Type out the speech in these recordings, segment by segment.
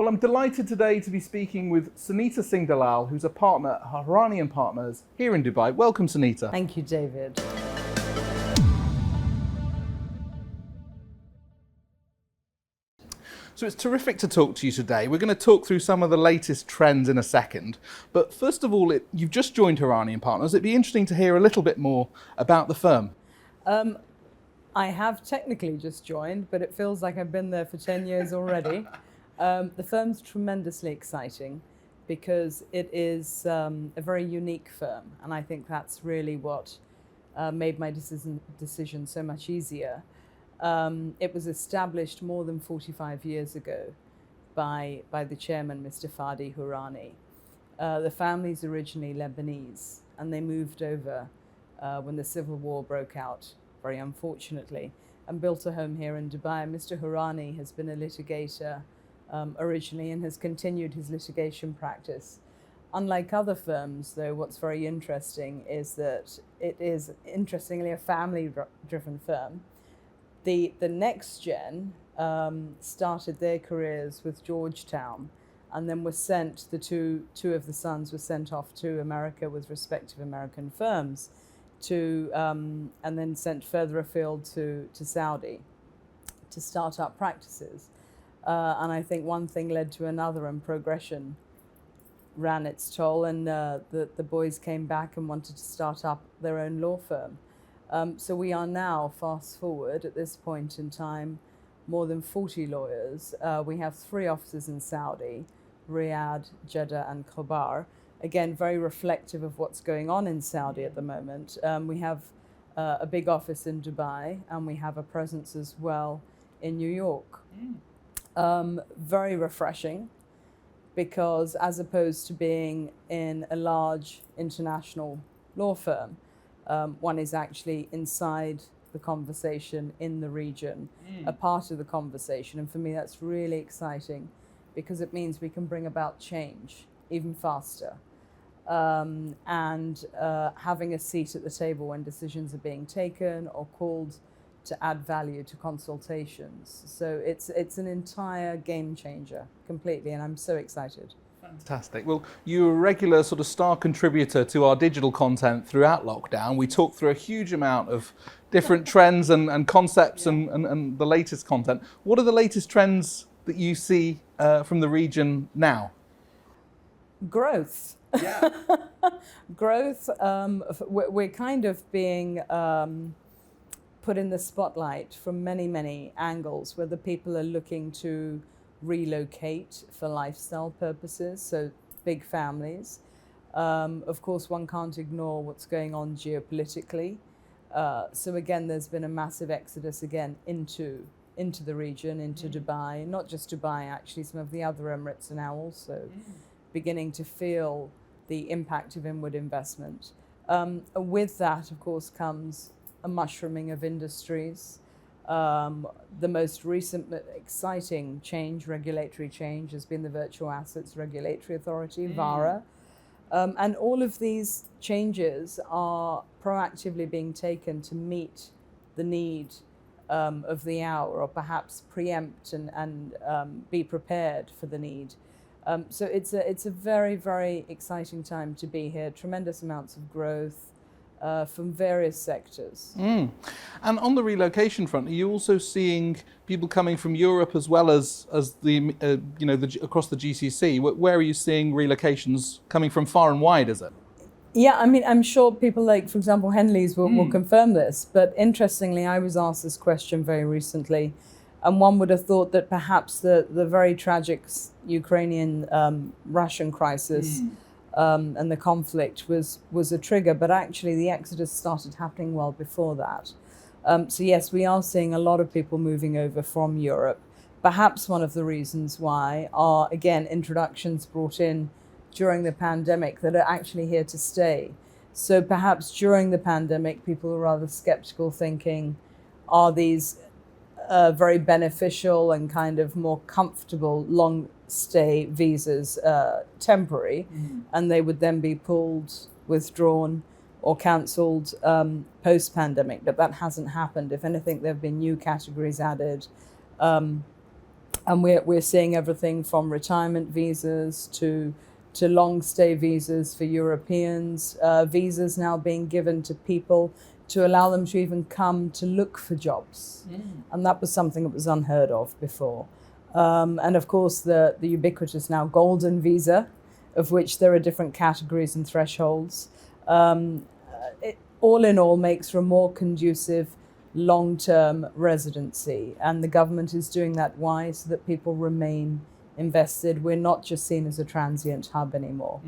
Well, I'm delighted today to be speaking with Sunita Singh-Dalal, who's a partner at Hourani Partners here in Dubai. Welcome, Sunita. Thank you, David. So it's terrific to talk to you today. We're going to talk through some of the latest trends in a second. But first of all, you've just joined Hourani Partners. It'd be interesting to hear a little bit more about the firm. I have technically just joined, but it feels like I've been there for 10 years already. The firm's tremendously exciting because it is a very unique firm, and I think that's really what made my decision so much easier. It was established more than 45 years ago by the chairman, Mr. Fadi Hourani. The family's originally Lebanese, and they moved over when the civil war broke out, very unfortunately, and built a home here in Dubai. Mr. Hourani has been a litigator originally and has continued his litigation practice. Unlike other firms, though, what's very interesting is that it is, interestingly, a family-driven firm. The next gen started their careers with Georgetown, and then were sent, two of the sons were sent off to America with respective American firms, and then sent further afield to Saudi to start up practices. And I think one thing led to another, and progression ran its toll, and the boys came back and wanted to start up their own law firm. So we are now, fast forward, at this point in time, more than 40 lawyers. We have 3 offices in Saudi, Riyadh, Jeddah and Khobar. Again, very reflective of what's going on in Saudi at the moment. We have a big office in Dubai, and we have a presence as well in New York. Very refreshing, because as opposed to being in a large international law firm, one is actually inside the conversation in the region, a part of the conversation. And for me, that's really exciting, because it means we can bring about change even faster. And having a seat at the table when decisions are being taken or called to add value to consultations. So it's an entire game changer completely, and I'm so excited. Fantastic. Well, you're a regular sort of star contributor to our digital content throughout lockdown. We talked through a huge amount of different trends and concepts and the latest content. What are the latest trends that you see from the region now? Growth. Yeah. Growth. We're kind of being put in the spotlight from many angles, whether people are looking to relocate for lifestyle purposes, so big families. Of course, one can't ignore what's going on geopolitically. So again, there's been a massive exodus again into the region, into Dubai. Not just Dubai, actually, some of the other Emirates are now also beginning to feel the impact of inward investment. With that, of course, comes a mushrooming of industries. The most recent exciting change, regulatory change, has been the Virtual Assets Regulatory Authority, VARA. And all of these changes are proactively being taken to meet the need of the hour, or perhaps preempt and be prepared for the need. So it's a very exciting time to be here. Tremendous amounts of growth from various sectors. And on the relocation front, are you also seeing people coming from Europe as well as the across the GCC? Where are you seeing relocations coming from far and wide? Is it? Yeah, I mean, I'm sure people like, for example, Henleys will confirm this. But interestingly, I was asked this question very recently, and one would have thought that perhaps the very tragic Ukrainian-Russian crisis and the conflict was a trigger, but actually the exodus started happening well before that. So yes, we are seeing a lot of people moving over from Europe. Perhaps one of the reasons why are, again, introductions brought in during the pandemic that are actually here to stay. So perhaps during the pandemic, people were rather skeptical, thinking, are these very beneficial and kind of more comfortable long stay visas temporary, and they would then be pulled, withdrawn or cancelled post-pandemic. But that hasn't happened. If anything, there have been new categories added. And we're seeing everything from retirement visas to long stay visas for Europeans, visas now being given to people to allow them to even come to look for jobs. And that was something that was unheard of before. And of course, the ubiquitous now golden visa, of which there are different categories and thresholds. It, all in all, makes for a more conducive long-term residency. And the government is doing that. Why? So that people remain invested. We're not just seen as a transient hub anymore.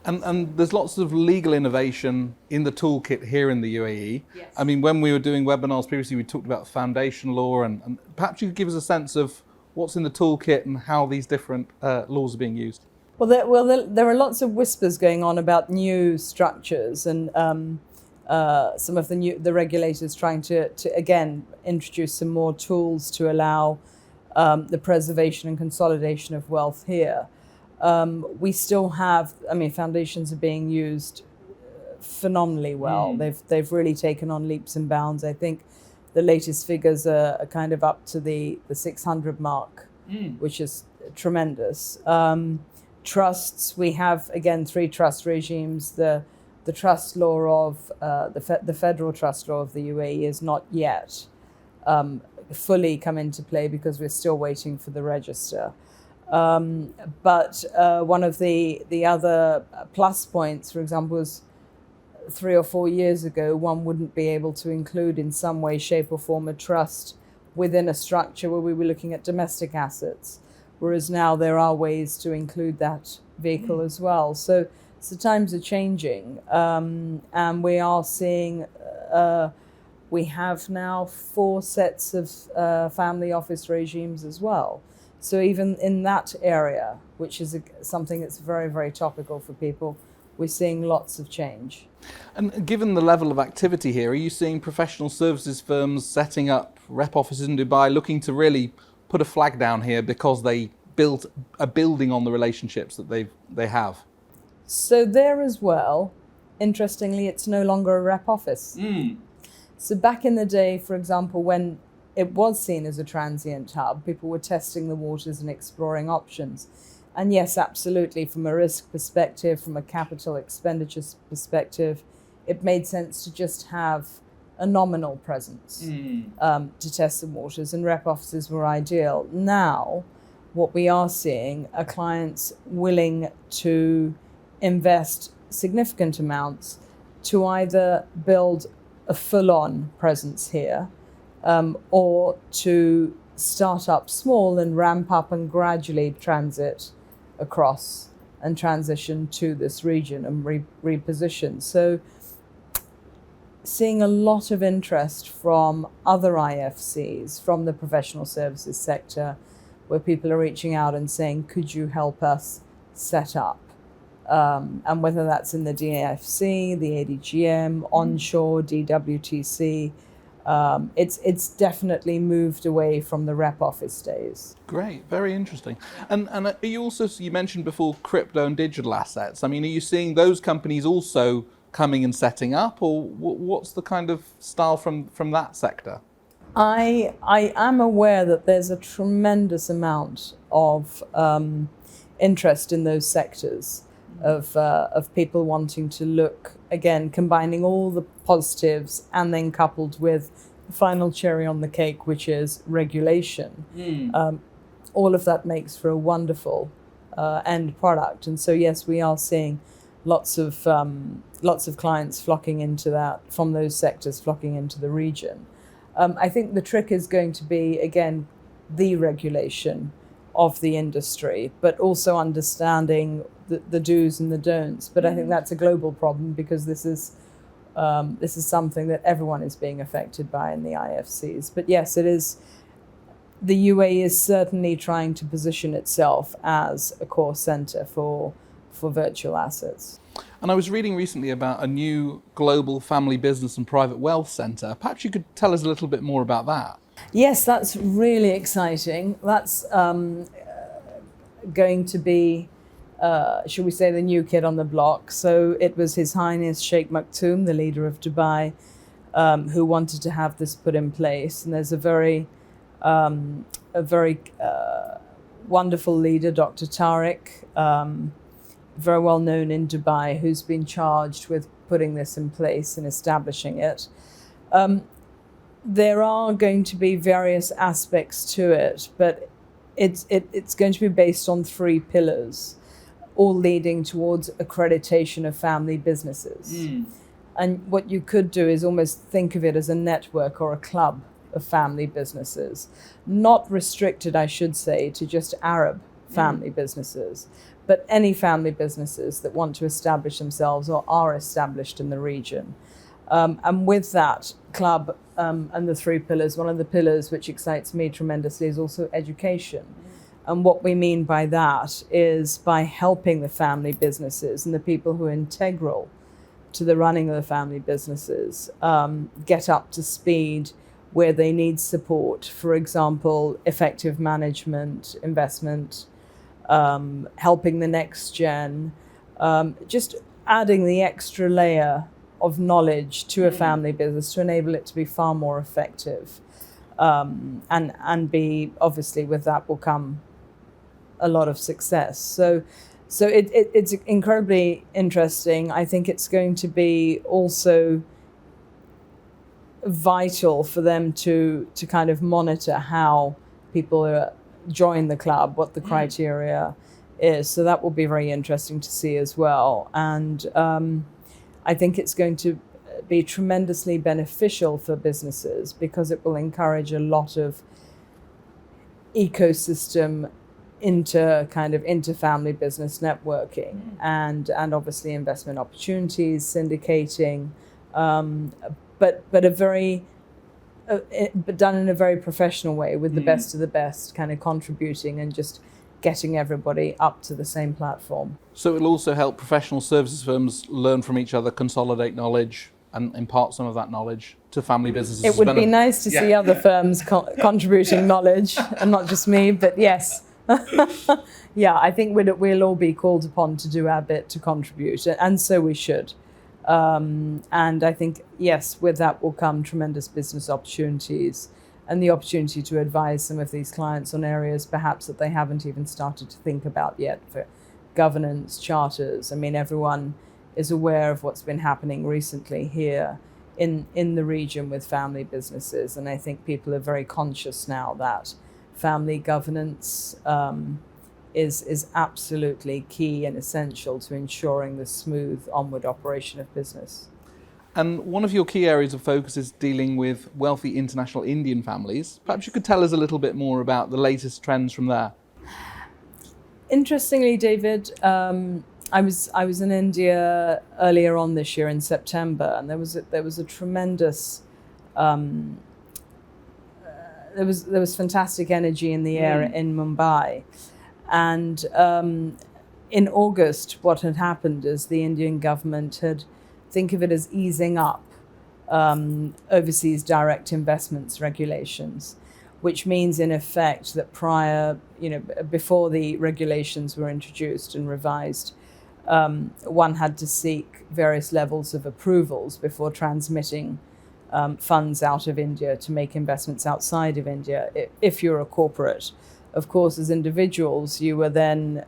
And there's lots of legal innovation in the toolkit here in the UAE. Yes. I mean, when we were doing webinars previously, we talked about foundation law, and perhaps you could give us a sense of what's in the toolkit and how these different laws are being used. Well, there are lots of whispers going on about new structures, and some of the regulators trying to again introduce some more tools to allow the preservation and consolidation of wealth here. We still have, I mean, foundations are being used phenomenally well. They've really taken on leaps and bounds. I think the latest figures are kind of up to the 600 mark, which is tremendous. Trusts, we have again 3 trust regimes. The trust law of the federal trust law of the UAE is not yet fully come into play because we're still waiting for the register. But one of the other plus points, for example, was 3 or 4 years ago, one wouldn't be able to include in some way, shape or form a trust within a structure where we were looking at domestic assets, whereas now there are ways to include that vehicle as well. So times are changing, and we are seeing, we have now 4 sets of family office regimes as well. So even in that area, which is something that's very, very topical for people, we're seeing lots of change. And given the level of activity here, are you seeing professional services firms setting up rep offices in Dubai looking to really put a flag down here because they built a building on the relationships that they have? So there as well, interestingly, it's no longer a rep office. So back in the day, for example, when it was seen as a transient hub, people were testing the waters and exploring options. And yes, absolutely, from a risk perspective, from a capital expenditure perspective, it made sense to just have a nominal presence to test the waters, and rep offices were ideal. Now, what we are seeing are clients willing to invest significant amounts to either build a full-on presence here, or to start up small and ramp up and gradually transit across and transition to this region and reposition. So seeing a lot of interest from other IFCs, from the professional services sector, where people are reaching out and saying, could you help us set up? And whether that's in the DAFC, the ADGM, onshore, DWTC, it's definitely moved away from the rep office days. Great, very interesting. And are you also, you mentioned before crypto and digital assets. I mean, are you seeing those companies also coming and setting up, or what's the kind of style from that sector? I am aware that there's a tremendous amount of interest in those sectors of people wanting to look, again, combining all the positives and then coupled with the final cherry on the cake, which is regulation. All of that makes for a wonderful end product. And so, yes, we are seeing lots of clients flocking into that, from those sectors flocking into the region. I think the trick is going to be, again, the regulation of the industry, but also understanding the do's and the don'ts. But I think that's a global problem, because this is something that everyone is being affected by in the IFCs. But yes, it is. The UAE is certainly trying to position itself as a core center for virtual assets. And I was reading recently about a new global family business and private wealth center. Perhaps you could tell us a little bit more about that. Yes, that's really exciting. That's going to be, should we say, the new kid on the block. So it was His Highness Sheikh Maktoum, the leader of Dubai, who wanted to have this put in place. And there's a very a very wonderful leader, Dr. Tariq, very well known in Dubai, who's been charged with putting this in place and establishing it. There are going to be various aspects to it, but it's going to be based on 3 pillars, all leading towards accreditation of family businesses. And what you could do is almost think of it as a network or a club of family businesses, not restricted, I should say, to just Arab family businesses, but any family businesses that want to establish themselves or are established in the region. And with that club and the 3 pillars, one of the pillars which excites me tremendously is also education. And what we mean by that is by helping the family businesses and the people who are integral to the running of the family businesses get up to speed where they need support. For example, effective management, investment, helping the next gen, just adding the extra layer of knowledge to a family business to enable it to be far more effective. And be, obviously, with that will come a lot of success. So it's incredibly interesting. I think it's going to be also vital for them to kind of monitor how people join the club, what the criteria is. So that will be very interesting to see as well. And I think it's going to be tremendously beneficial for businesses because it will encourage a lot of ecosystem inter-family business networking and obviously investment opportunities, syndicating, but done in a very professional way with the best of the best, kind of contributing and just getting everybody up to the same platform. So it'll also help professional services firms learn from each other, consolidate knowledge, and impart some of that knowledge to family businesses. It would be nice to see other firms contributing knowledge, and not just me, but yes. Yeah, I think we'll all be called upon to do our bit to contribute, and so we should. And I think, yes, with that will come tremendous business opportunities and the opportunity to advise some of these clients on areas perhaps that they haven't even started to think about yet, for governance, charters. I mean, everyone is aware of what's been happening recently here in the region with family businesses. And I think people are very conscious now that family governance is absolutely key and essential to ensuring the smooth onward operation of business. And one of your key areas of focus is dealing with wealthy international Indian families. Perhaps you could tell us a little bit more about the latest trends from there. Interestingly, David, I was in India earlier on this year in September, and there was a tremendous there was fantastic energy in the air in Mumbai. And in August, what had happened is the Indian government had, think of it as easing up overseas direct investments regulations, which means in effect that before the regulations were introduced and revised, one had to seek various levels of approvals before transmitting funds out of India to make investments outside of India. If you're a corporate, of course, as individuals, you were then,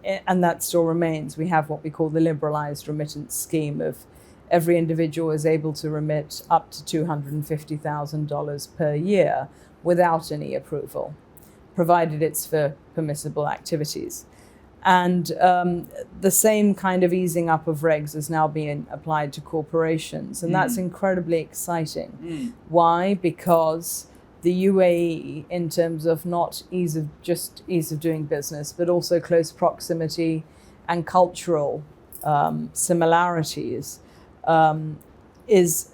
and that still remains, we have what we call the liberalized remittance scheme of every individual is able to remit up to $250,000 per year without any approval, provided it's for permissible activities. And the same kind of easing up of regs is now being applied to corporations, and that's incredibly exciting. Why? Because the UAE, in terms of not ease of doing business, but also close proximity and cultural similarities, is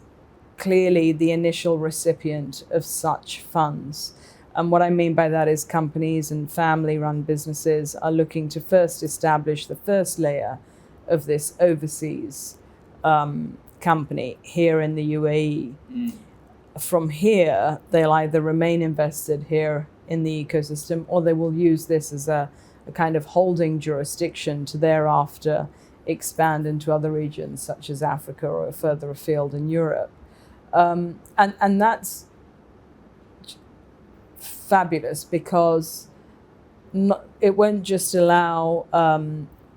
clearly the initial recipient of such funds. And what I mean by that is companies and family-run businesses are looking to first establish the first layer of this overseas company here in the UAE. From here, they'll either remain invested here in the ecosystem, or they will use this as a kind of holding jurisdiction to thereafter expand into other regions, such as Africa or further afield in Europe. And that's fabulous because it won't just allow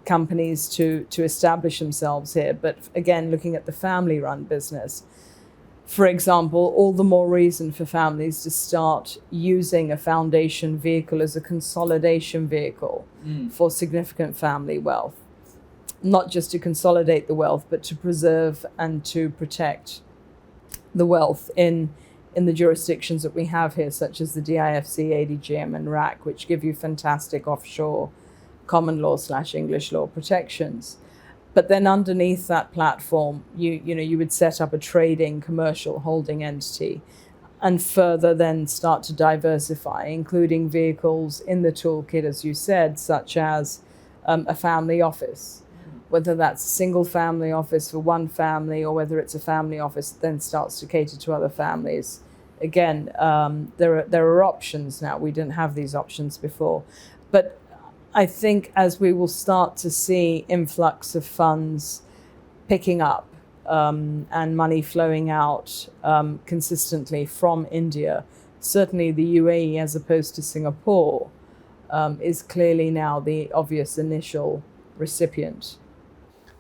companies to establish themselves here, but again, looking at the family-run business, for example, all the more reason for families to start using a foundation vehicle as a consolidation vehicle for significant family wealth. Not just to consolidate the wealth, but to preserve and to protect the wealth in the jurisdictions that we have here, such as the DIFC, ADGM, and RAC, which give you fantastic offshore common law / English law protections. But then underneath that platform, you would set up a trading commercial holding entity and further then start to diversify, including vehicles in the toolkit, as you said, such as a family office. Whether that's a single family office for one family or whether it's a family office that then starts to cater to other families. Again, there are options now. We didn't have these options before. But I think as we will start to see influx of funds picking up and money flowing out consistently from India, certainly the UAE as opposed to Singapore is clearly now the obvious initial recipient.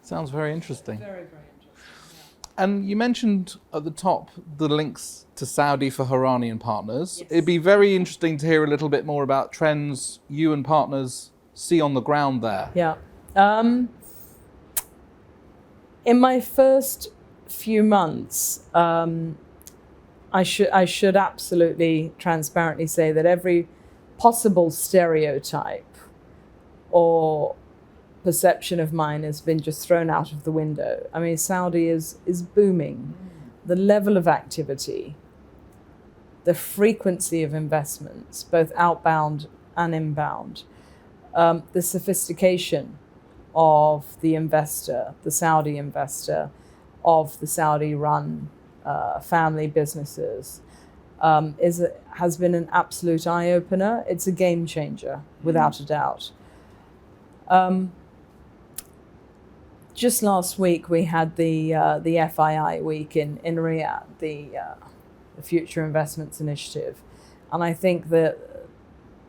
Sounds very interesting. Very, very interesting. Yeah. And you mentioned at the top the links to Saudi for Hourani Partners. Yes. It'd be very interesting to hear a little bit more about trends you and partners see on the ground there. Yeah. In my first few months, I should absolutely transparently say that every possible stereotype or perception of mine has been just thrown out of the window. I mean, Saudi is booming. The level of activity, the frequency of investments, both outbound and inbound, the sophistication of the investor, the Saudi investor, of the Saudi-run family businesses, has been an absolute eye-opener. It's a game changer, without a doubt. Just last week, we had the FII week in Riyadh, the Future Investments Initiative. And I think that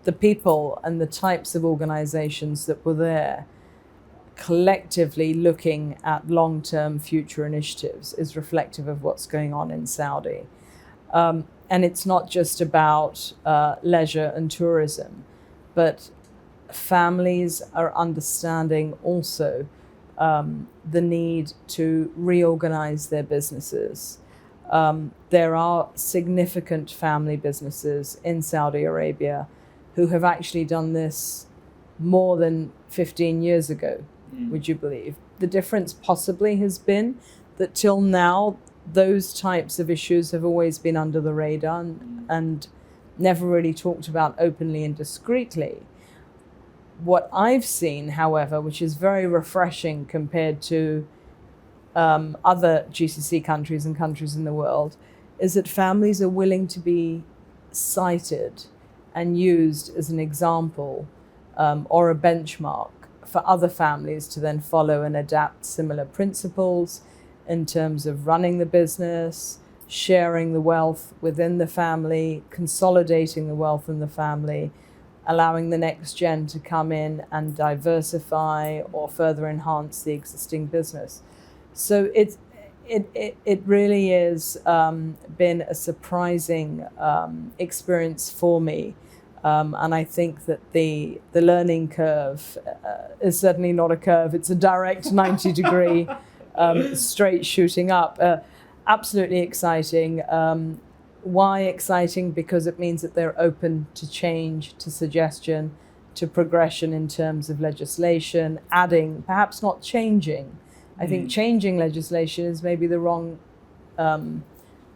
the people and the types of organizations that were there collectively looking at long-term future initiatives is reflective of what's going on in Saudi. And it's not just about leisure and tourism, but families are understanding also the need to reorganize their businesses. There are significant family businesses in Saudi Arabia who have actually done this more than 15 years ago, would you believe? The difference possibly has been that till now, those types of issues have always been under the radar and never really talked about openly and discreetly. What I've seen, however, which is very refreshing compared to other GCC countries and countries in the world, is that families are willing to be cited and used as an example or a benchmark for other families to then follow and adapt similar principles in terms of running the business, sharing the wealth within the family, consolidating the wealth in the family, allowing the next gen to come in and diversify or further enhance the existing business. So it really has been a surprising experience for me. And I think that the learning curve is certainly not a curve. It's a direct 90-degree straight shooting up. Absolutely exciting. Why exciting? Because it means that they're open to change, to suggestion, to progression in terms of legislation, adding, perhaps not changing. I think changing legislation is maybe the wrong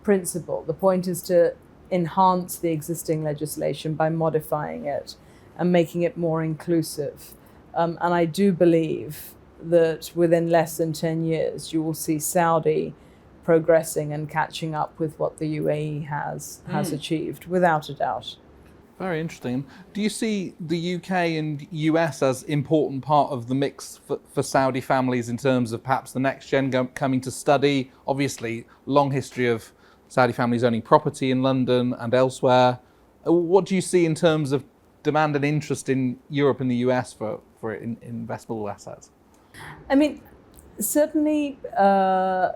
principle. The point is to enhance the existing legislation by modifying it and making it more inclusive. And I do believe that within less than 10 years, you will see Saudi progressing and catching up with what the UAE has achieved, without a doubt. Very interesting. Do you see the UK and US as important part of the mix for Saudi families in terms of perhaps the next gen coming to study? Obviously, long history of Saudi families owning property in London and elsewhere. What do you see in terms of demand and interest in Europe and the US for investable assets? I mean, certainly the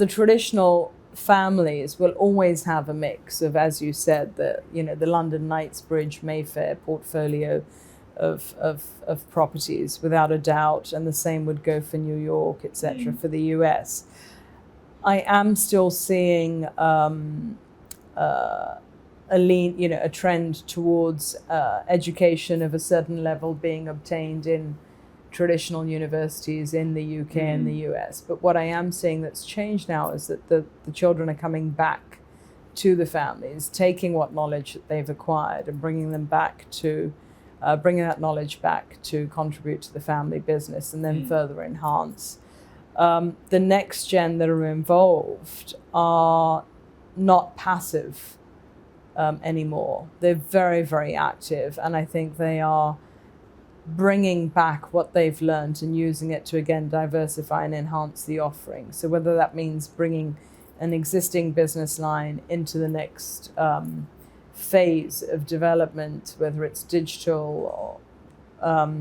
traditional families will always have a mix of, as you said, the London Knightsbridge Mayfair portfolio of properties, without a doubt, and the same would go for New York, etc. For the US. I am still seeing a trend towards education of a certain level being obtained in traditional universities in the UK and the US. But what I am seeing that's changed now is that the children are coming back to the families, taking what knowledge that they've acquired and bringing that knowledge back to contribute to the family business and then further enhance. The next gen that are involved are not passive anymore. They're very, very active, and I think they are bringing back what they've learned and using it to, again, diversify and enhance the offering. So whether that means bringing an existing business line into the next phase of development, whether it's digital or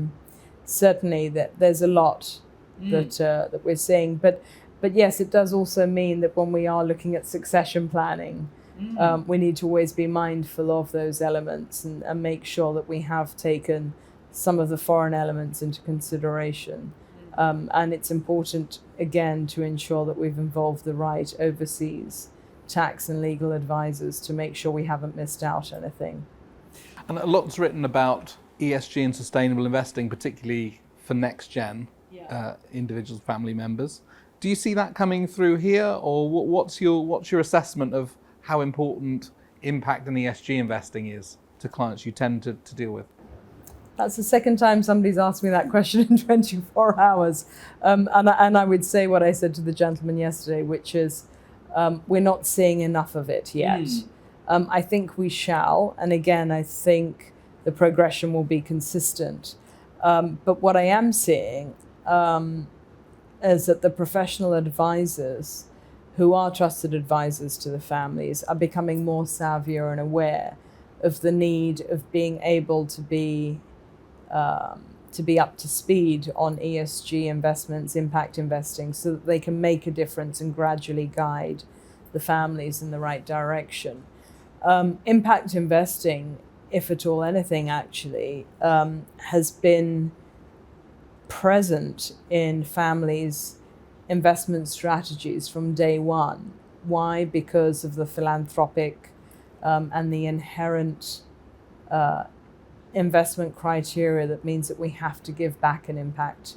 certainly that there's a lot that we're seeing. But yes, it does also mean that when we are looking at succession planning, we need to always be mindful of those elements and make sure that we have taken some of the foreign elements into consideration. And it's important, again, to ensure that we've involved the right overseas tax and legal advisors to make sure we haven't missed out anything. And a lot's written about ESG and sustainable investing, particularly for next gen individuals, family members. Do you see that coming through here, or what's your assessment of how important impact and ESG investing is to clients you tend to deal with? That's the second time somebody's asked me that question in 24 hours. And I would say what I said to the gentleman yesterday, which is we're not seeing enough of it yet. I think we shall. And again, I think the progression will be consistent. But what I am seeing is that the professional advisors who are trusted advisors to the families are becoming more savvier and aware of the need of being able to be up to speed on ESG investments, impact investing, so that they can make a difference and gradually guide the families in the right direction. Impact investing, if at all anything actually, has been present in families' investment strategies from day one. Why? Because of the philanthropic and the inherent investment criteria that means that we have to give back and impact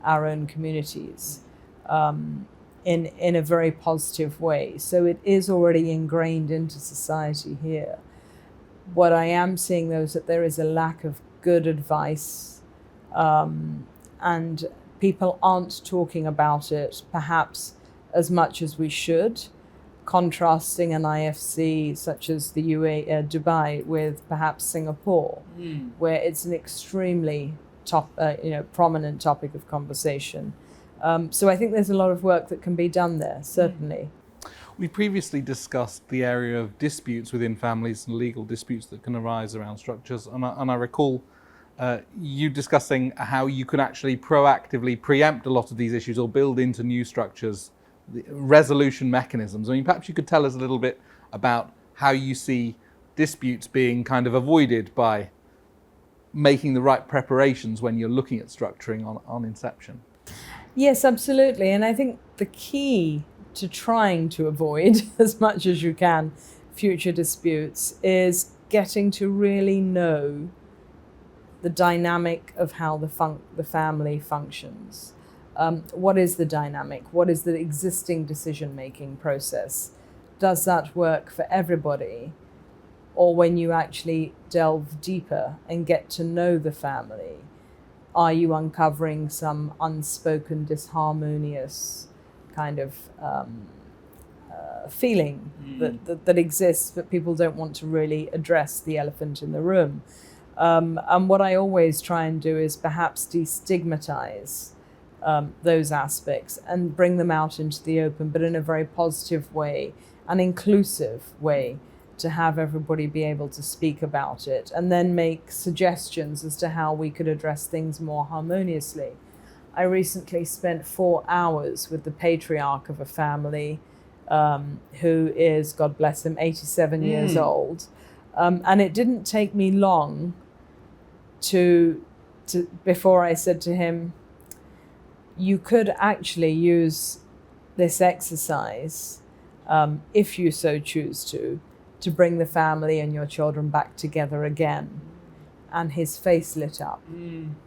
our own communities in a very positive way. So it is already ingrained into society here. What I am seeing, though, is that there is a lack of good advice and people aren't talking about it perhaps as much as we should, contrasting an IFC such as the UAE, Dubai, with perhaps Singapore, where it's an extremely prominent topic of conversation. So I think there's a lot of work that can be done there, certainly. We previously discussed the area of disputes within families and legal disputes that can arise around structures, and I recall you discussing how you can actually proactively preempt a lot of these issues or build into new structures the resolution mechanisms. I mean, perhaps you could tell us a little bit about how you see disputes being kind of avoided by making the right preparations when you're looking at structuring on inception. Yes, absolutely. And I think the key to trying to avoid as much as you can future disputes is getting to really know the dynamic of how the family functions. What is the dynamic? What is the existing decision-making process? Does that work for everybody? Or when you actually delve deeper and get to know the family, are you uncovering some unspoken, disharmonious kind of feeling that exists, but people don't want to really address the elephant in the room? And what I always try and do is perhaps destigmatize those aspects and bring them out into the open, but in a very positive way, an inclusive way, to have everybody be able to speak about it and then make suggestions as to how we could address things more harmoniously. I recently spent 4 hours with the patriarch of a family who is, God bless him, 87 years old. And it didn't take me long before I said to him, you could actually use this exercise, if you so choose to bring the family and your children back together again. And his face lit up,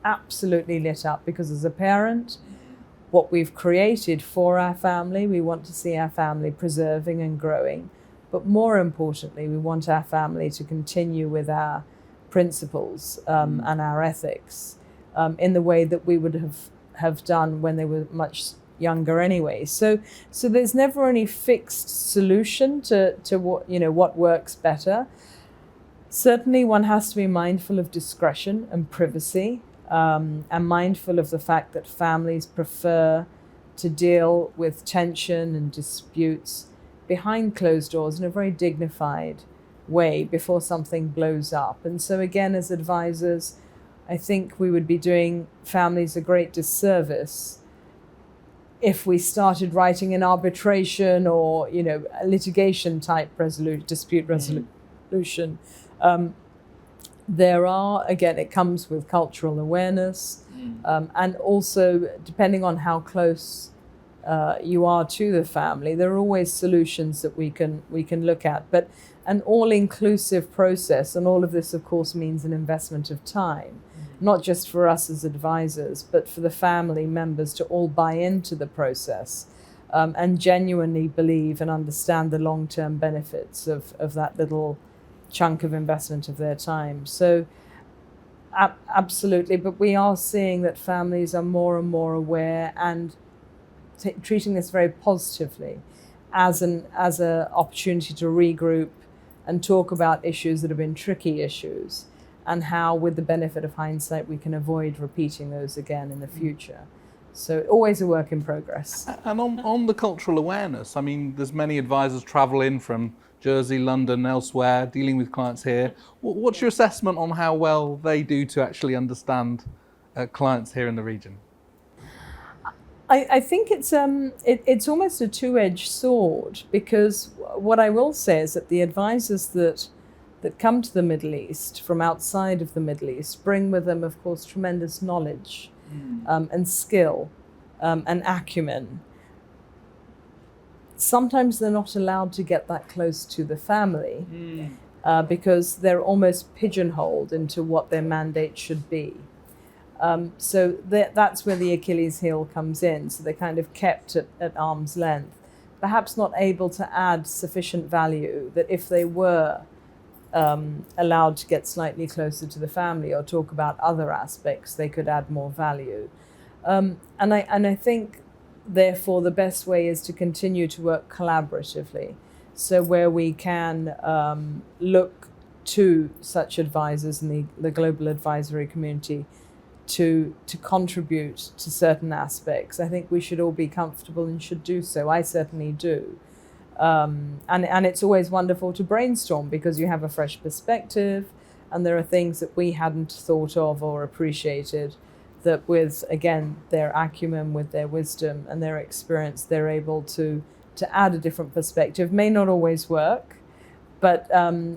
absolutely lit up, because as a parent, what we've created for our family, we want to see our family preserving and growing. But more importantly, we want our family to continue with our principles and our ethics in the way that we would have done when they were much younger anyway. So there's never any fixed solution to what works better. Certainly one has to be mindful of discretion and privacy, and mindful of the fact that families prefer to deal with tension and disputes behind closed doors in a very dignified way before something blows up. And so again, as advisors, I think we would be doing families a great disservice if we started writing an arbitration or a litigation type dispute resolution. There are, again, it comes with cultural awareness, and also depending on how close you are to the family, there are always solutions that we can look at. But an all-inclusive process, and all of this, of course, means an investment of time, not just for us as advisors, but for the family members to all buy into the process and genuinely believe and understand the long-term benefits of that little chunk of investment of their time. So absolutely, but we are seeing that families are more and more aware and treating this very positively as an opportunity to regroup and talk about issues that have been tricky issues, and how, with the benefit of hindsight, we can avoid repeating those again in the future. So always a work in progress. And on the cultural awareness, I mean, there's many advisors travel in from Jersey, London, elsewhere, dealing with clients here. What's your assessment on how well they do to actually understand clients here in the region? I think it's almost a two-edged sword, because what I will say is that the advisors that come to the Middle East from outside of the Middle East bring with them, of course, tremendous knowledge and skill and acumen. Sometimes they're not allowed to get that close to the family because they're almost pigeonholed into what their mandate should be. So that's where the Achilles heel comes in. So they're kind of kept at arm's length, perhaps not able to add sufficient value that if they were allowed to get slightly closer to the family or talk about other aspects, they could add more value. And I think, therefore, the best way is to continue to work collaboratively. So where we can look to such advisors in the global advisory community to contribute to certain aspects, I think we should all be comfortable and should do so. I certainly do. And it's always wonderful to brainstorm, because you have a fresh perspective and there are things that we hadn't thought of or appreciated that, with, again, their acumen, with their wisdom and their experience, they're able to add a different perspective. May not always work, but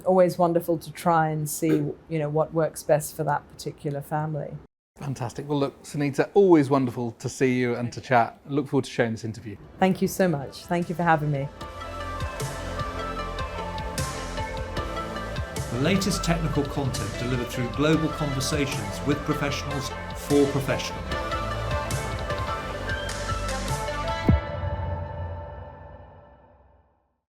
always wonderful to try and see what works best for that particular family. Fantastic. Well, look, Sunita, always wonderful to see you and to chat. I look forward to sharing this interview. Thank you so much. Thank you for having me. The latest technical content delivered through global conversations with professionals for professionals.